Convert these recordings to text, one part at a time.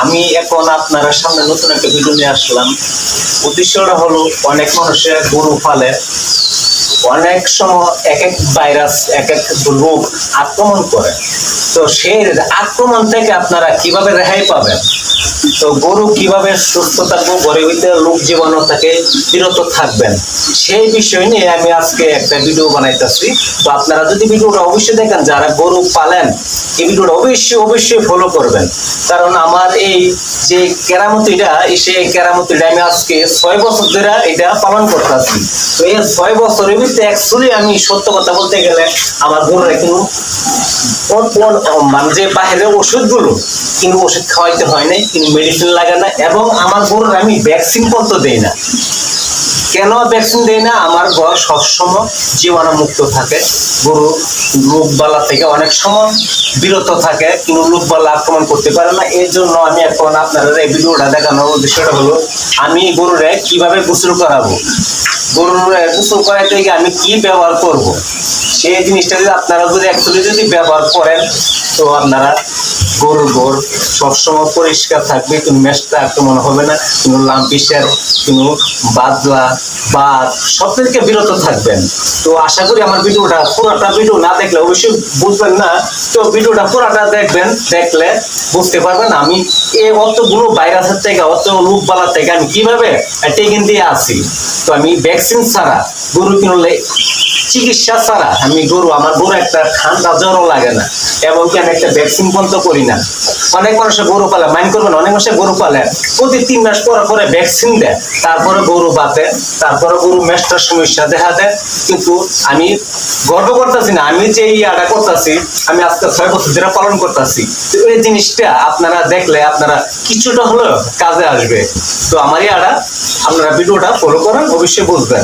আমি এখন আপনার সামনে নতুন একটা ভিডিও নিয়ে আসলাম। উদ্দেশ্যটা হলো, অনেক মানুষের গরু পালে, অনেক সময় এক এক ভাইরাস, এক এক রোগ আক্রমণ করে। তো সেই আক্রমণ থেকে আপনারা কিভাবে রেহাই পাবেন, তো গরু কিভাবে সুস্থ থাকবো, ঘরের ভিতরে রোগ জীবাণু থেকে বিরত থাকবেন, সেই বিষয় নিয়ে আমি আজকে একটা ভিডিও বানাইতেছি। তো আপনারা যদি ভিডিওটা অবশ্যই দেখেন, যারা গরু পালেন, এই ভিডিওটা অবশ্যই অবশ্যই ফলো করবেন। কারণ আমার এই যে কেরামতিটা, সেই কেরামতিটা আমি আজকে 6 বছর ধরে এটা পালন করতেছি। তো এই 6 বছরের ভিতরে অ্যাকচুয়ালি আমি সত্য কথা বলতে গেলে আমার গরুরা কিন্তু মানে যে বাইরের ওষুধগুলো, কিন্তু ওষুধ খাওয়াইতে হয় নাই, কিন্তু মেডিসিন লাগে না, এবং আমার গরুর আমি ভ্যাকসিন পর্যন্ত দেই না। কেন ভ্যাকসিন দেই না? আমার ঘর সবসময় জীবাণু মুক্ত থাকে, গরু রোগবালা থেকে অনেক সময় বিরত থাকে, কিন্তু রোগবালা আক্রমণ করতে পারে না। এর জন্য আমি এখন আপনাদের এই ভিডিওটা দেখানোর উদ্দেশ্যটা হলো, আমি গরুরে কিভাবে গোসল করাবো, গরুর গোসল করাইতে গিয়ে আমি কি ব্যবহার করব, সেই জিনিসটা যদি আপনারা যদি অ্যাকচুয়ালি যদি ব্যবহার করেন, তো আপনারা গরুর ঘর সবসময় পরিষ্কার থাকবে, কোনো মেস্টা আক্রমণ হবে না, কোনো লাম্পিসের, কোনো বাদলা বাদ সব থেকে বিরত থাকবেন। তো আশা করি আমার ভিডিওটা, পুরোটা ভিডিও না দেখলে অবশ্যই বুঝবেন না, তো ভিডিওটা পুরোটা দেখবেন, দেখলে বুঝতে পারবেন আমি এই অতগুলো ভাইরাসের থেকে, অত রোগবালার থেকে আমি কিভাবে টেকেন দিয়ে আসি। তো আমি ভ্যাকসিন ছাড়া গরু কিনলে, চিকিৎসা ছাড়া আমি গরু, আমার গরু একটা ঠান্ডা জ্বরও লাগে না, এবং কি আমি একটা ভ্যাকসিন বন্ধ করি না। অনেক মানুষের গরু পালে, মাইন্ড করবেন, অনেক মানুষের গরু পালে প্রতি 3 মাস পরে পরে ভ্যাকসিন দেয়, তারপরে গরু বাতে, তারপরে গরু মেস্টার সমস্যা দেখা দেয়। কিন্তু আমি গর্ব করতেছি না, আমি যে ইয়াটা করতেছি, আমি আজকে 6 বছর ধরে পালন করতেছি। তো এই জিনিসটা আপনারা দেখলে আপনারা কিছুটা হলেও কাজে আসবে। তো আমার ইয়াটা আপনারা ভিডিওটা ফলো করেন, অবশ্যই বুঝবেন।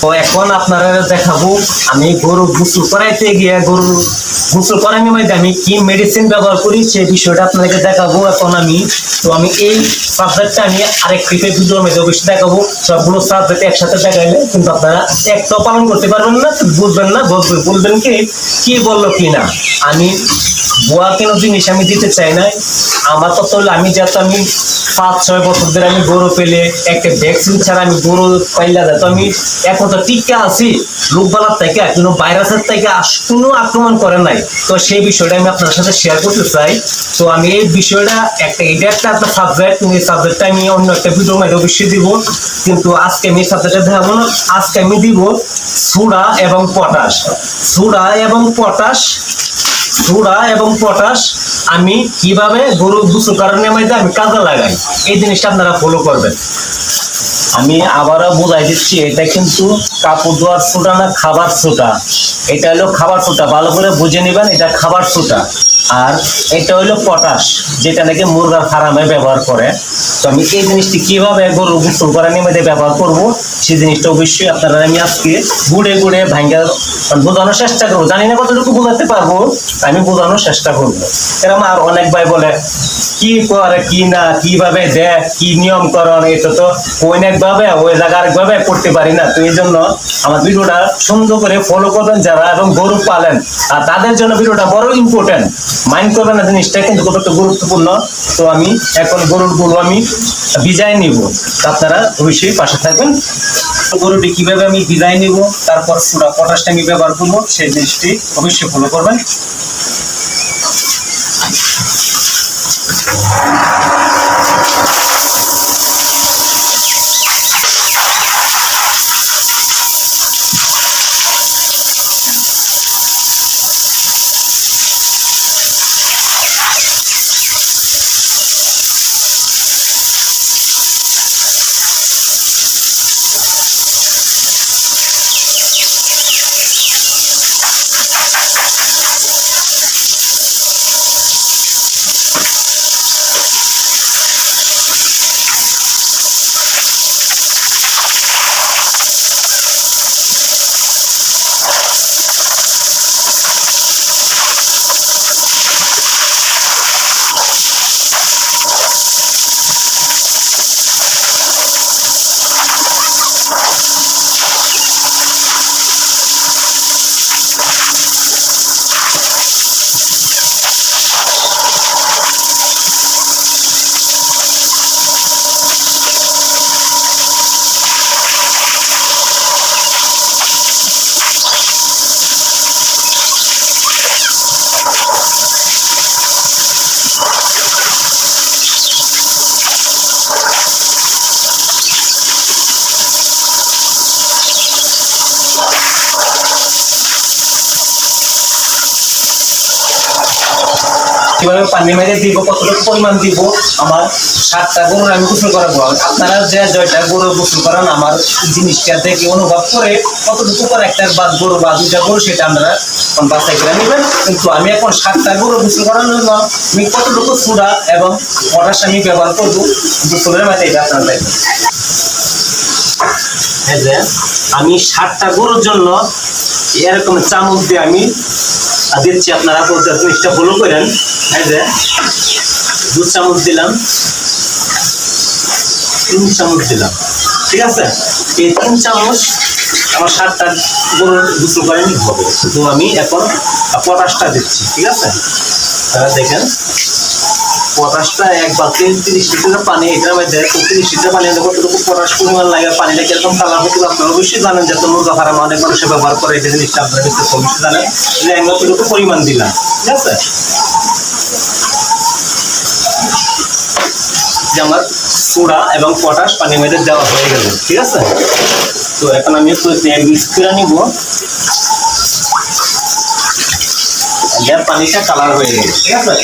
তো এখন আপনারা দেখাবো আমি গরু গোসল করাইতে গিয়ে, গরু গোসল করানোর মধ্যে আমি কি মেডিসিন ব্যবহার করি সেই বিষয়টা আপনাদেরকে দেখাবো এখন আমি। তো আমি এই সাবজেক্টটা আমি আরেক ক্লিপের ভিডিওর মধ্যে অবশ্যই দেখাবো। সবগুলো সাবজেক্ট একসাথে দেখাইলে কিন্তু আপনারা একটাও পালন করতে পারবেন না, বুঝবেন না, বলবেন কি বললো কি না। আমি বুয়া কোনো জিনিস আমি দিতে চাই না। আমার কথা হলো, আমি যাতে আমি 5-6 বছর ধরে আমি গরু পেলে একটা ভ্যাকসিন ছাড়া আমি গরু পাইলা যায়, তো আমি এখন তো টিকা আছি, রোগবালার থেকে কোনো ভাইরাসের থেকে কোনো আক্রমণ করে নাই। তো সেই বিষয়টা আমি আপনার সাথে শেয়ার করতে চাই। তো আমি এই বিষয়টা এটা একটা সাবজেক্ট, এই সাবজেক্টটা আমি অন্য একটা ভিডিও মধ্যে অবশ্যই দিব, কিন্তু আজকে আমি সাবজেক্টটা দেখাবো না। আজকে আমি দিব সুডা এবং পটাশ। সুডা এবং পটাশ আমি কিভাবে গরু গোসল করানোর মধ্যে আমি কাজে লাগাই, এই জিনিসটা আপনারা ফলো করবেন। আমি আবারও বোঝাই দিচ্ছি, এটা কিন্তু কাপড় ধোয়ার সোটা না, খাবার সোটা। এটা হলো খাবার সোটা, ভালো করে বুঝে নেবেন, এটা খাবার সোটা। আর এটা হলো পটাশ, যেটা নাকি মুরগার ফার্মে ব্যবহার করে। তো আমি এই জিনিসটি কিভাবে গরু গোসল করানোর মধ্যে ব্যবহার করব, সেই জিনিসটা অবশ্যই আপনারা আমি আজকে গুড়ে গুড়ে ভাঙ্গা বোঝানোর চেষ্টা করবো। জানি না কতটুকু বোঝাতে পারবো, আমি বোঝানোর চেষ্টা করবো। এরকম আর অনেক ভাই বলে কি করে কি না, কিভাবে দেয়, কি নিয়মকরণ, এটা তো অনেক ভাবে ওই জায়গা আরেকভাবে করতে পারি না। তো এই জন্য আমার ভিডিওটা সুন্দর করে ফলো করবেন যারা এবং গরু পালেন, আর তাদের জন্য ভিডিওটা বড় ইম্পর্টেন্ট। মাইন্ড করবেন না, জিনিসটা কিন্তু খুব একটা গুরুত্বপূর্ণ। তো আমি এখন গরুর গুলো আমি ভিজাই নিব, আপনারা অবশ্যই পাশে থাকবেন। গরুটি কিভাবে আমি ভিজাই নিব, তারপর সুডা পটাশটা আমি ব্যবহার করবো, সেই জিনিসটি অবশ্যই ফলো করবেন। কিভাবে পানি মেরে দিব, কতটুকু পরিমাণ দিব, আমার 7টা গরু আমি গোসল করাবো। আপনারা যে 2টা গরু গোসল করান আমার জিনিসটা দেখে অনুভব করে কতটুকু করে একটা গরু বা 2টা গরু সেটা আপনারা বাছাই করে নেবেন। কিন্তু আমি এখন 7টা গরু গোসল করানোর জন্য আমি কতটুকু সোডা এবং পটাশ আমি ব্যবহার করবো গোসলের মাঝে, এটা আপনারা দেখবেন। এই যে আমি 7টা গরুর জন্য এরকম চামচ দিয়ে আমি দিচ্ছি, আপনারা জিনিসটা ফলো করেন। এই যে 2 চামচ দিলাম, 3 চামচ দিলাম, ঠিক আছে। এই 3 চামচ আমার 7টা গরুর গোসল করে নিতে হবে। তো আমি এখন পটাশটা দিচ্ছি, ঠিক আছে। দেখেন পটাশটা 1 বালতি 30 লিটার পানি, এটার মধ্যে 30 লিটার পানি কতটুকু পটাশ পরিমাণ লাগে, পানিটা কিরকম কালার হতে আপনারা অবশ্যই জানেন, যত মুরগা ফার্ম অনেক মানুষে ব্যবহার করে এই জিনিসটা আপনারা কিন্তু অবশ্যই জানেন যে আমি কতটুকু পরিমাণ দিলাম, ঠিক আছে। যে আমার সোডা এবং পটাশ পানির মধ্যে দেওয়া হয়ে গেল, ঠিক আছে। তো এখন আমি একটু মিক্স করে নিব, পানিটা কালার হয়ে গেল, ঠিক আছে।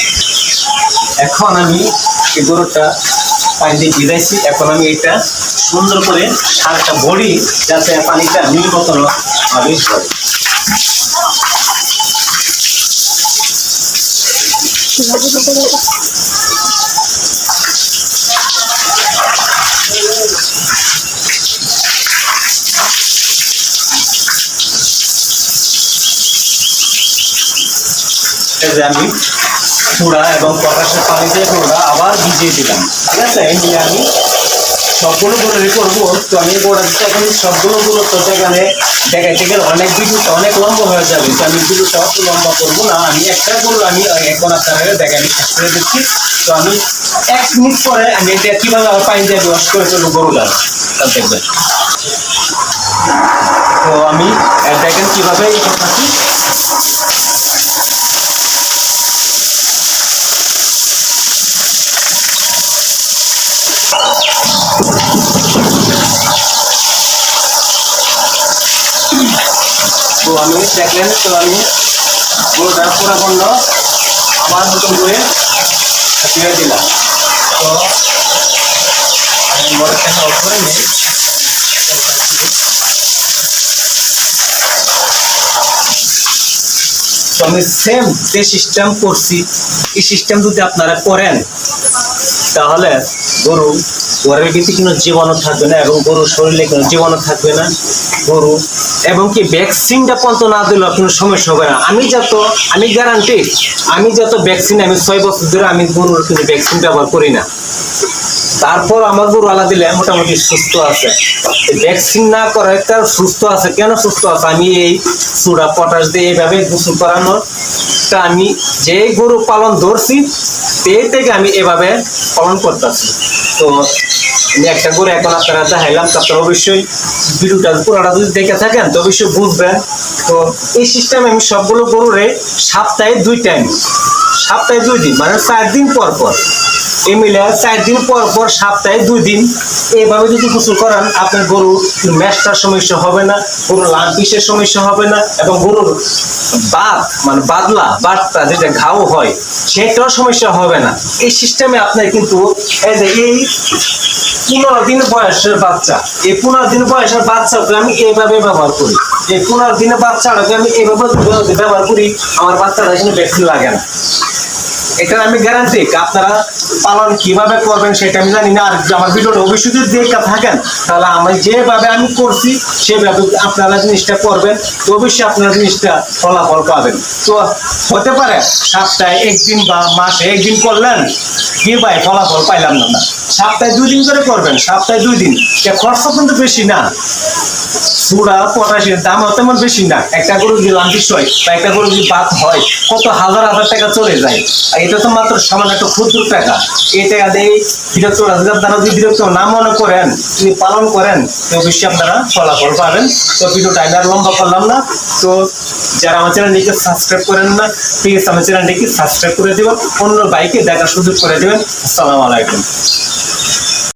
এখন আমি এই গরুটা পানি দিয়ে ভিজাইছি, এখন আমি এটা সুন্দর করে সারটা ভরি যাতে পানিটা নির্গত ভাবে হয়। আমি সোডা এবং পটাশের পানি দিয়ে গরুটা আবার ভিজিয়ে দিলাম, ঠিক আছে। এই নিয়ে আমি সবগুলো গরু করবো। তো আমি গরুটা এখন সবগুলো গরু তো এখানে দেখাইতে গেলে অনেক ভিডিওটা অনেক লম্বা হয়ে যাবে, তো আমি ভিডিওটা অত লম্বা করবো না। আমি একটা গরু আমি এখন আপনারা দেখাই শেষ করে দিচ্ছি। তো আমি 1 মিনিট পরে আমি এটা কিভাবে আবার পানি দিয়ে ওয়াশ করে ফেলবো গরুটা, তা দেখবেন। তো আমি দেখেন কিভাবে এই করতেছি। তো আমি দেখলেন, তো আমি গরুটা পুরো বলল আমার নতুন করে দিয়ে দিলাম। তো আমি মোটরটা অফ করে নিই। তো আমি সেম যে সিস্টেম করছি এই সিস্টেম যদি আপনারা করেন তাহলে গরুর ভিতরে কোনো জীবাণু থাকবে না এবং গরুর শরীরে কোনো জীবাণু থাকবে না। গরু এবং কি ভ্যাকসিনটা পর্যন্ত না দিলেও কোনো সমস্যা হবে না। আমি গ্যারান্টি, আমি যত ভ্যাকসিন আমি 6 বছর ধরে আমি গরুর কিন্তু ভ্যাকসিন ব্যবহার করি না। তারপর আমার গরু আলা দিলে মোটামুটি সুস্থ আছে। ভ্যাকসিন না করে তার সুস্থ আছে। কেন সুস্থ আছে? আমি এই সোডা পটাশ দিয়ে এইভাবে গোসল করানোর তা আমি যে গরু পালন ধরছি থেকে আমি এভাবে পালন করতেছি। তো একটা গরু এখন আপনারা দেখাইলাম, আপনারা অবশ্যই ভিডিওটা পুরোটা যদি দেখে থাকেন তো অবশ্যই বুঝবেন। তো এই সিস্টেমে আমি সবগুলো গরুরে সপ্তাহে 2 টাইম, সপ্তাহে 2 দিন মানে 4 দিন পর পর, এই মিলে 4 দিন পর পর সপ্তাহে 2 দিন এইভাবে যদি গোসল করান আপনার গরু ম্যাস্টার সমস্যা হবে না, গরুর লাম্পিসের সমস্যা হবে না এবং গরুর মানে বাতটা যেটা ঘাও হয় সেটাও সমস্যা হবে না। এই সিস্টেমে আপনার কিন্তু এই 15 দিন বয়সের বাচ্চা, এই 15 দিন বয়সের বাচ্চাকে আমি এইভাবে ব্যবহার করি। এই 15 দিনের বাচ্চাটাকে আমি এইভাবে ব্যবহার করি, আমার বাচ্চাটা কিন্তু ভ্যাকসিন লাগে না। এটা আমি গ্যারান্টি। আপনারা পালন কিভাবে করবেন সেটা আমি জানি না। আর আমার ভিডিওটা অবশ্যই যদি দেখে থাকেন তাহলে আমি যেভাবে আমি করছি সেভাবে আপনারা জিনিসটা করবেন, তো অবশ্যই আপনারা জিনিসটা ফলাফল পাবেন। তো হতে পারে সপ্তাহে 1 দিন বা মাসে 1 দিন করলেন কি ভাই ফলাফল পাইলাম না, সপ্তাহে 2 দিন করে করবেন, সপ্তাহে 2 দিন। খরচ কিন্তু বেশি না, সোডা পটাশের দাম তেমন বেশি না। একটা গরু যদি লাম্পিস হয় বা একটা গরু যদি বাত হয় কত হাজার টাকা চলে যায়, এটা তো মাত্র সামান্য একটা ক্ষুদ্র টাকা। এই টাকা দিয়ে বিরক্ত আপনারা যদি বিরক্ত না মনে করেন, যদি পালন করেন তো অবশ্যই আপনারা ফলাফল পাবেন। তো ভিডিওটা আমি আর লম্বা করলাম না। তো যারা আমার চ্যানেলটিকে সাবস্ক্রাইব করেন না প্লিজ আমার চ্যানেলটিকে সাবস্ক্রাইব করে দেবেন, অন্য বাইকে দেখার সুযোগ করে দেবেন। আসসালামু আলাইকুম।